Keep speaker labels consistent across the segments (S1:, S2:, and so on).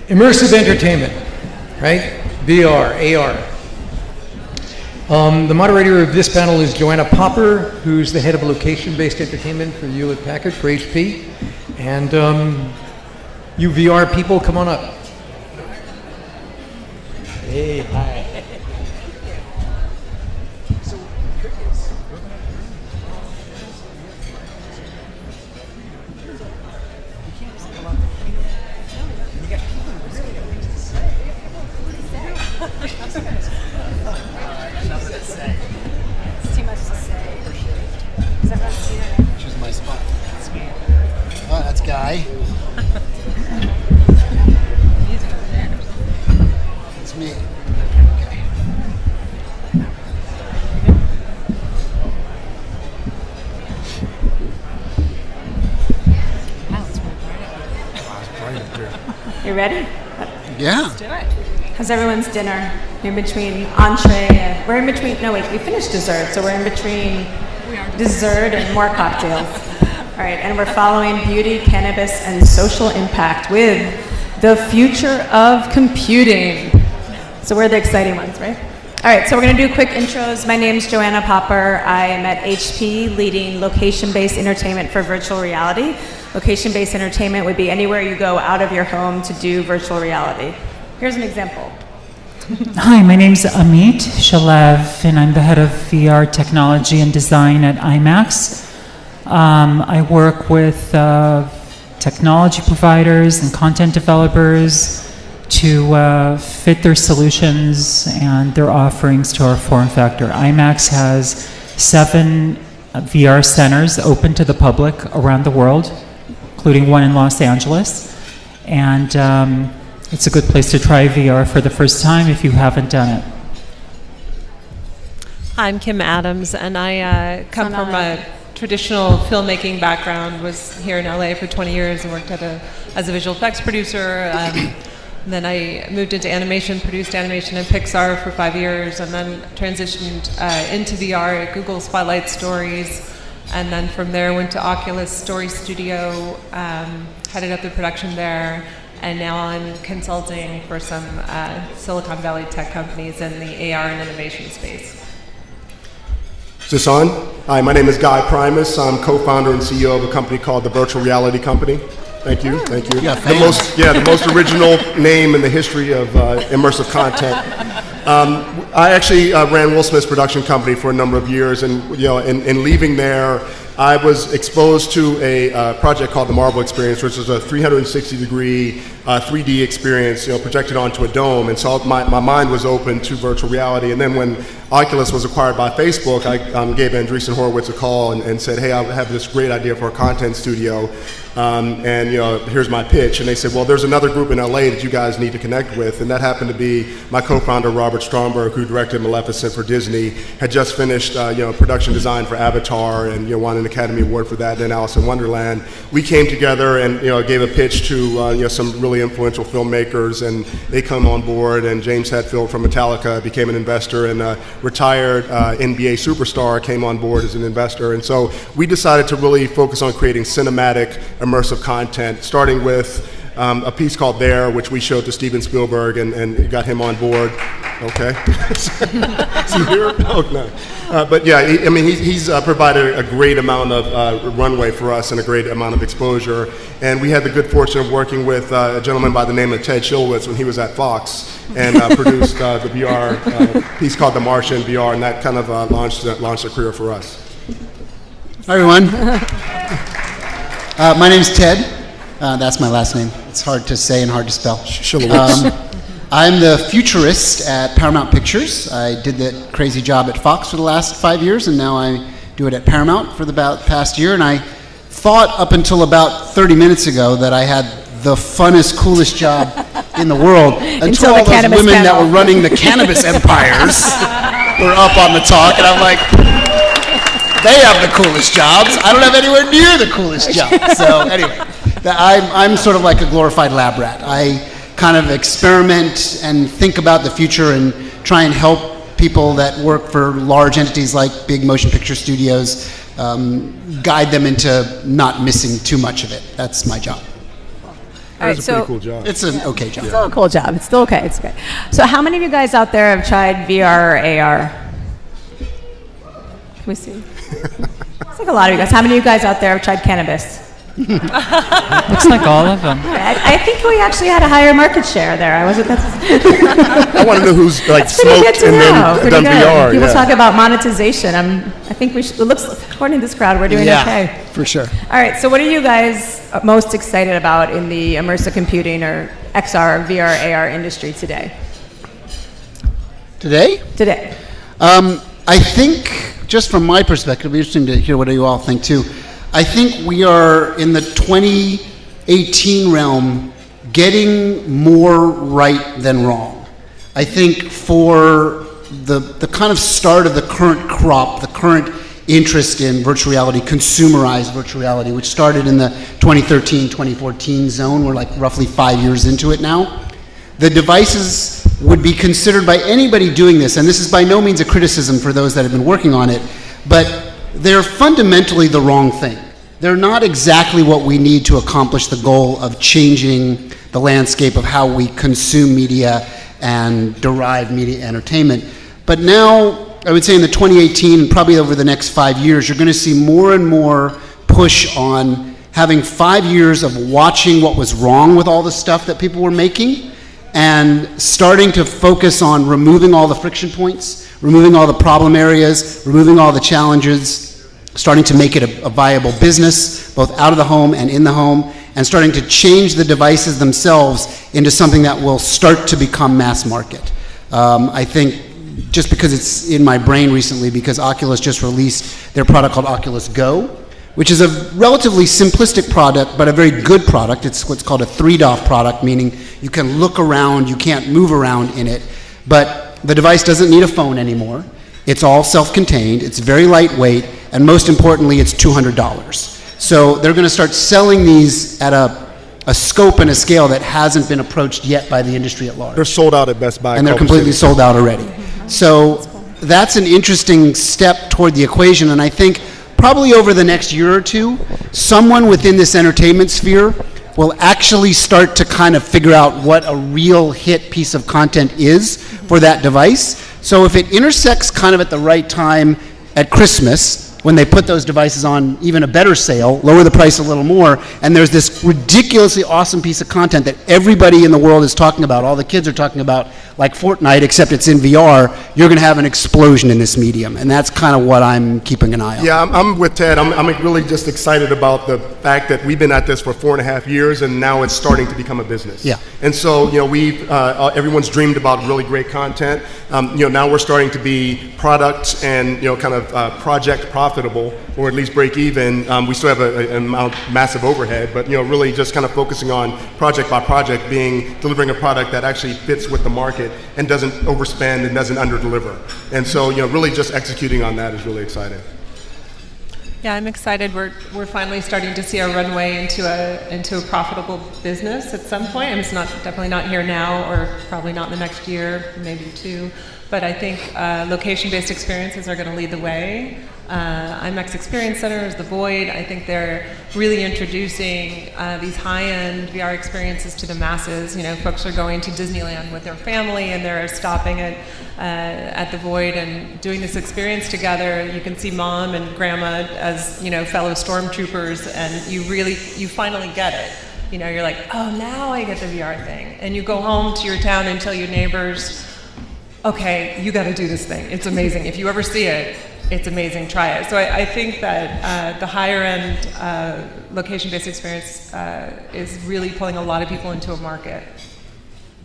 S1: Immersive Entertainment, right? VR, AR. The moderator of this panel is Joanna Popper, who's the head of location-based entertainment for Hewlett-Packard, for HP. And you VR people, come on up. Hey, hi.
S2: It's too much to say. Does everyone see your name?
S3: Choose my spot. That's me. Oh, that's Guy. That's me. Okay.
S2: Wow, it's really bright. You ready?
S3: Yeah.
S2: Let's do it. How's everyone's dinner? You're in between entree. We're in between. No, wait. We finished dessert, so we're in between dessert and more cocktails. All right, and we're following beauty, cannabis, and social impact with the future of computing. So we're the exciting ones, right? All right, so we're going to do quick intros. My name's Joanna Popper. I am at HP leading location-based entertainment for virtual reality. Location-based entertainment would be anywhere you go out of your home to do virtual reality. Here's an example.
S4: Hi, my name's Amit Shalev, and I'm the head of VR technology and design at IMAX. I work with technology providers and content developers to fit their solutions and their offerings to our form factor. IMAX has 7 VR centers open to the public around the world, including one in Los Angeles. And it's a good place to try VR for the first time if you haven't done it.
S5: I'm Kim Adams, and I come from a traditional filmmaking background. Was here in LA for 20 years and worked as a visual effects producer. Then I moved into animation, produced animation in Pixar for 5 years, and then transitioned into VR at Google Spotlight Stories. And then from there went to Oculus Story Studio, headed up the production there. And now I'm consulting for some Silicon Valley tech companies in the AR and innovation space.
S6: Is this on? Hi, my name is Guy Primus. I'm co-founder and CEO of a company called the Virtual Reality Company. Thank you, thank you. The most original name in the history of immersive content. I actually ran Will Smith's production company for a number of years, and in leaving there, I was exposed to a project called the Marvel Experience, which is a 360-degree 3D experience, projected onto a dome. And so my mind was open to virtual reality. And then when Oculus was acquired by Facebook, I gave Andreessen Horowitz a call and said, hey, I have this great idea for a content studio. And here's my pitch. And they said, well, there's another group in LA that you guys need to connect with. And that happened to be my co-founder, Robert Stromberg, who directed Maleficent for Disney, had just finished production design for Avatar and won an Academy Award for that, and then Alice in Wonderland. We came together and gave a pitch to some really influential filmmakers, and they come on board, and James Hetfield from Metallica became an investor, and a retired NBA superstar came on board as an investor. And so we decided to really focus on creating cinematic, immersive content, starting with a piece called There, which we showed to Steven Spielberg and got him on board. Okay. Is he here? Oh, no. But yeah, he's provided a great amount of runway for us and a great amount of exposure. And we had the good fortune of working with a gentleman by the name of Ted Shilowitz when he was at Fox and produced the VR piece called The Martian VR, and that kind of launched a career for us.
S3: Hi, everyone. My name's Ted. That's my last name. It's hard to say and hard to spell. I'm the futurist at Paramount Pictures. I did that crazy job at Fox for the last 5 years, and now I do it at Paramount for the past year. And I thought up until about 30 minutes ago that I had the funnest, coolest job in the world until all those women that were running the cannabis empires were up on the talk, and I'm like, they have the coolest jobs. I don't have anywhere near the coolest job. So anyway, I'm sort of like a glorified lab rat. I kind of experiment and think about the future and try and help people that work for large entities like big motion picture studios, guide them into not missing too much of it. That's my job.
S2: All right,
S6: It's a pretty cool job.
S3: It's an okay job.
S2: It's still a cool job. It's still okay. It's okay. So how many of you guys out there have tried VR or AR? Can we see? It's like a lot of you guys. How many of you guys out there have tried cannabis?
S4: Looks like all of them.
S2: I think we actually had a higher market share there. I wasn't.
S6: I want to know who's like
S2: That's pretty good
S6: smoked
S2: to
S6: and
S2: know.
S6: then done VR.
S2: People
S6: yeah.
S2: talk about monetization. I think we should. It looks, according to this crowd, we're doing okay.
S3: for sure.
S2: All right. So, what are you guys most excited about in the immersive computing or XR, VR, AR industry today?
S3: Today?
S2: Today.
S3: I think, just from my perspective, it'd be interesting to hear what you all think too. I think we are in the 2018 realm getting more right than wrong. I think for the kind of start of the current crop, the current interest in virtual reality, consumerized virtual reality, which started in the 2013, 2014 zone, we're like roughly 5 years into it now. The devices would be considered by anybody doing this, and this is by no means a criticism for those that have been working on it, but they're fundamentally the wrong thing. They're not exactly what we need to accomplish the goal of changing the landscape of how we consume media and derive media entertainment. But now, I would say in the 2018, and probably over the next 5 years, you're going to see more and more push on having 5 years of watching what was wrong with all the stuff that people were making, and starting to focus on removing all the friction points, removing all the problem areas, removing all the challenges, starting to make it a viable business, both out of the home and in the home, and starting to change the devices themselves into something that will start to become mass market. I think just because it's in my brain recently, because Oculus just released their product called Oculus Go, which is a relatively simplistic product, but a very good product. It's what's called a 3DOF product, meaning you can look around, you can't move around in it, but the device doesn't need a phone anymore. It's all self-contained, it's very lightweight, and most importantly, it's $200. So they're going to start selling these at a scope and a scale that hasn't been approached yet by the industry at large.
S6: They're sold out at Best Buy.
S3: And they're completely sold out already. So that's an interesting step toward the equation, and I think probably over the next year or two, someone within this entertainment sphere will actually start to kind of figure out what a real hit piece of content is for that device. So if it intersects kind of at the right time at Christmas, when they put those devices on even a better sale, lower the price a little more, and there's this ridiculously awesome piece of content that everybody in the world is talking about, all the kids are talking about, like Fortnite, except it's in VR, you're going to have an explosion in this medium, and that's kind of what I'm keeping an eye on.
S6: Yeah, I'm with Ted. I'm really just excited about the fact that we've been at this for 4.5 years, and now it's starting to become a business.
S3: Yeah.
S6: And so, everyone's dreamed about really great content. Now we're starting to be product and, kind of project profitable, or at least break even. We still have a massive overhead, but, really just kind of focusing on project by project, delivering a product that actually fits with the market and doesn't overspend and doesn't underdeliver. And so, really just executing on that is really exciting.
S5: Yeah, I'm excited. We're finally starting to see a runway into a profitable business at some point. And it's definitely not here now, or probably not in the next year, maybe two. But I think location-based experiences are going to lead the way. IMAX Experience Center is the Void. I think they're really introducing these high-end VR experiences to the masses. Folks are going to Disneyland with their family, and they're stopping at the Void and doing this experience together. You can see mom and grandma as fellow stormtroopers, and you finally get it. You're like, oh, now I get the VR thing. And you go home to your town and tell your neighbors, okay, you got to do this thing. It's amazing. If you ever see it, it's amazing. Try it. So I think that the higher end location-based experience is really pulling a lot of people into a market.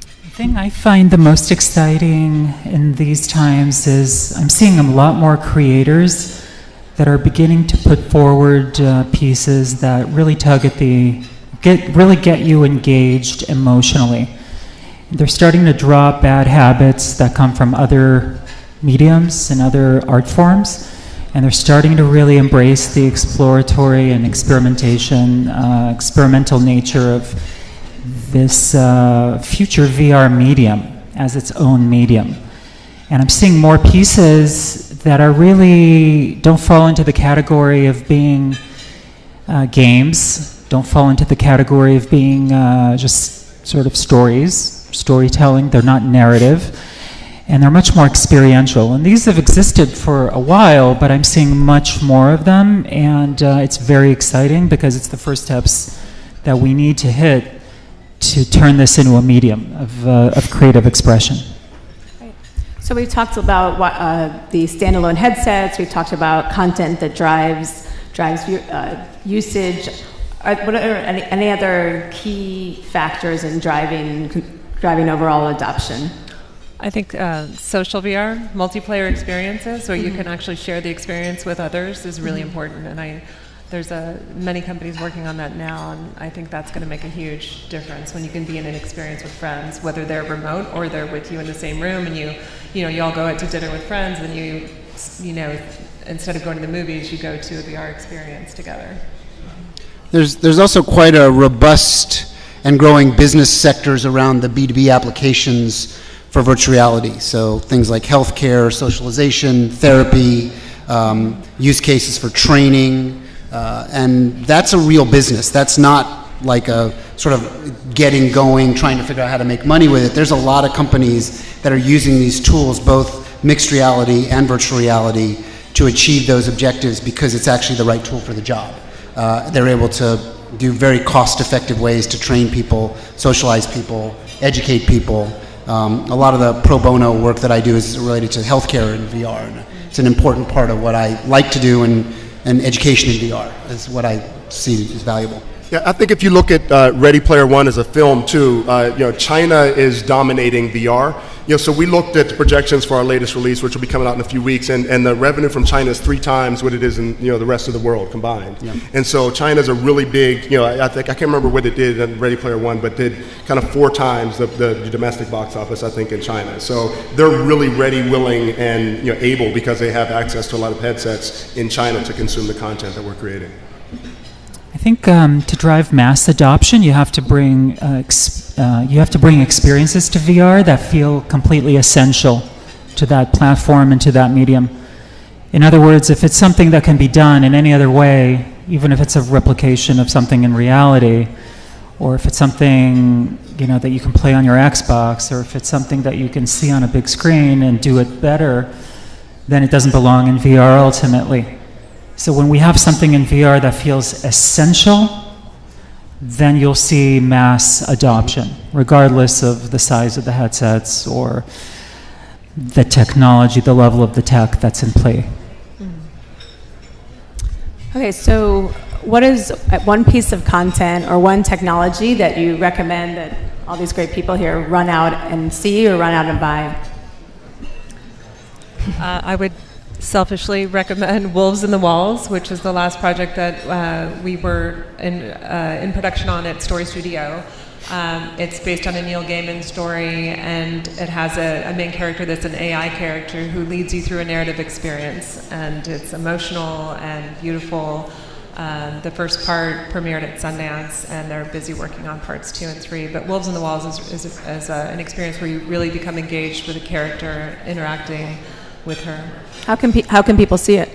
S4: The thing I find the most exciting in these times is I'm seeing a lot more creators that are beginning to put forward pieces that really tug at really get you engaged emotionally. They're starting to drop bad habits that come from other mediums and other art forms, and they're starting to really embrace the exploratory and experimental nature of this future VR medium as its own medium. And I'm seeing more pieces that are really don't fall into the category of being games, don't fall into the category of being just sort of storytelling. They're not narrative. And they're much more experiential. And these have existed for a while, but I'm seeing much more of them. And it's very exciting because it's the first steps that we need to hit to turn this into a medium of creative expression.
S2: So we've talked about the standalone headsets. We've talked about content that drives usage. What are any other key factors in driving overall adoption?
S5: I think social VR, multiplayer experiences, where you can actually share the experience with others, is really important. And there's many companies working on that now, and I think that's going to make a huge difference when you can be in an experience with friends, whether they're remote or they're with you in the same room, and you all go out to dinner with friends, and you know, instead of going to the movies, you go to a VR experience together.
S3: There's also quite a robust and growing business sectors around the B2B applications for virtual reality. So things like healthcare, socialization, therapy, use cases for training, and that's a real business. That's not like a sort of getting going, trying to figure out how to make money with it. There's a lot of companies that are using these tools, both mixed reality and virtual reality, to achieve those objectives because it's actually the right tool for the job. They're able to do very cost-effective ways to train people, socialize people, educate people. A lot of the pro bono work that I do is related to healthcare in VR, and it's an important part of what I like to do, and education in VR is what I see as valuable.
S6: Yeah, I think if you look at Ready Player One as a film too, China is dominating VR. So we looked at the projections for our latest release, which will be coming out in a few weeks, and the revenue from China is 3 times what it is in the rest of the world combined. Yeah. And so China's a really big, I can't remember what it did in Ready Player One, but did kind of 4 times the domestic box office, I think, in China. So they're really ready, willing, and able, because they have access to a lot of headsets in China, to consume the content that we're creating.
S4: I think to drive mass adoption, you have to bring experiences to VR that feel completely essential to that platform and to that medium. In other words, if it's something that can be done in any other way, even if it's a replication of something in reality, or if it's something that you can play on your Xbox, or if it's something that you can see on a big screen and do it better, then it doesn't belong in VR ultimately. So when we have something in VR that feels essential, then you'll see mass adoption, regardless of the size of the headsets or the technology, the level of the tech that's in play.
S2: Okay, so what is one piece of content or one technology that you recommend that all these great people here run out and see or run out and buy?
S5: I would selfishly recommend Wolves in the Walls, which is the last project that we were in production on at Story Studio. It's based on a Neil Gaiman story, and it has a main character that's an AI character who leads you through a narrative experience, and it's emotional and beautiful. The first part premiered at Sundance, and they're busy working on parts 2 and 3. But Wolves in the Walls is an experience where you really become engaged with a character, interacting with her. How
S2: can people see it?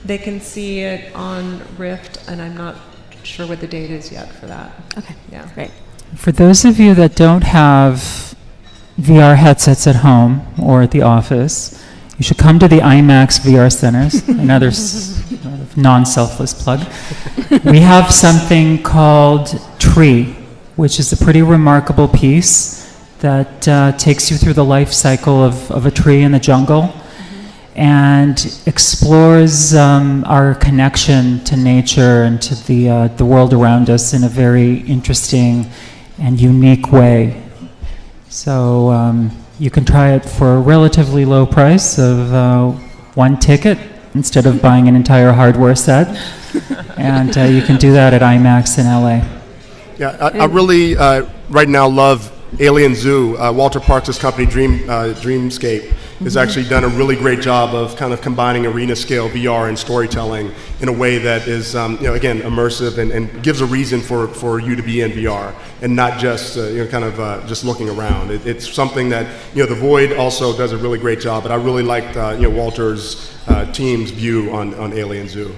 S5: They can see it on Rift, and I'm not sure what the date is yet for that.
S2: Okay,
S5: yeah,
S2: great.
S4: For those of you that don't have VR headsets at home or at the office, you should come to the IMAX VR centers. Another non-selfless plug. We have something called Tree, which is a pretty remarkable piece that takes you through the life cycle of a tree in the jungle, and explores our connection to nature and to the world around us in a very interesting and unique way. So you can try it for a relatively low price of 1 ticket instead of buying an entire hardware set, and you can do that at IMAX in LA.
S6: Yeah, I really right now love Alien Zoo. Walter Parks' company Dreamscape has actually done a really great job of kind of combining arena scale VR and storytelling in a way that is again immersive and gives a reason for you to be in VR and not just just looking around. It's something that The Void also does a really great job, but I really liked Walter's team's view on Alien Zoo.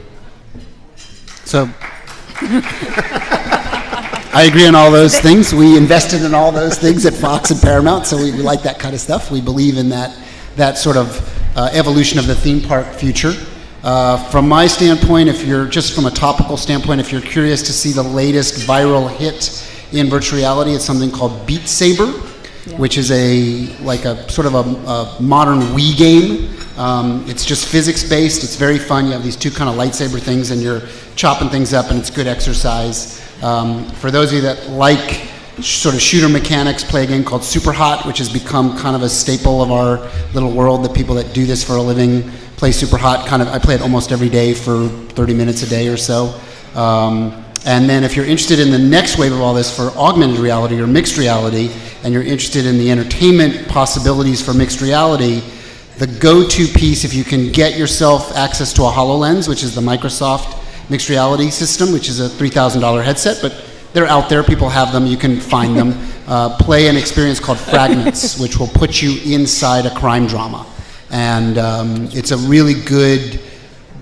S3: So I agree on all those things. We invested in all those things at Fox and Paramount, so we like that kind of stuff. We believe in that sort of evolution of the theme park future. From my standpoint, if you're just from a topical standpoint, if you're curious to see the latest viral hit in virtual reality, it's something called Beat Saber, which is a sort of a modern Wii game. It's just physics-based. It's very fun. You have these two kind of lightsaber things, and you're chopping things up, and it's good exercise. For those of you that like sort of shooter mechanics, play a game called Super Hot, which has become kind of a staple of our little world. The people that do this for a living play Super Hot. I play it almost every day for 30 minutes a day or so. And then if you're interested in the next wave of all this for augmented reality or mixed reality, and you're interested in the entertainment possibilities for mixed reality, the go-to piece, if you can get yourself access to a HoloLens, which is the Microsoft mixed reality system, which is a $3,000 headset, but they're out there, people have them, you can find them. Play an experience called Fragments, which will put you inside a crime drama. And it's a really good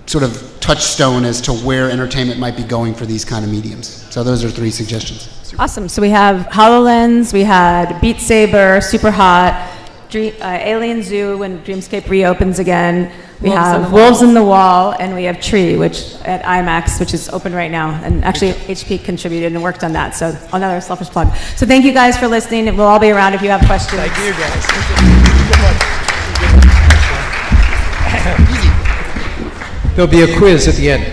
S3: sort of touchstone as to where entertainment might be going for these kind of mediums. So those are 3 suggestions.
S2: Awesome. So we have HoloLens, we had Beat Saber, Super Hot, Alien Zoo when Dreamscape reopens again. We have Wolves in the Wall, and we have Tree, which at IMAX, which is open right now. And actually, HP contributed and worked on that. So another selfish plug. So thank you guys for listening. We'll all be around if you have questions.
S1: Thank you, guys. There'll be a quiz at the end.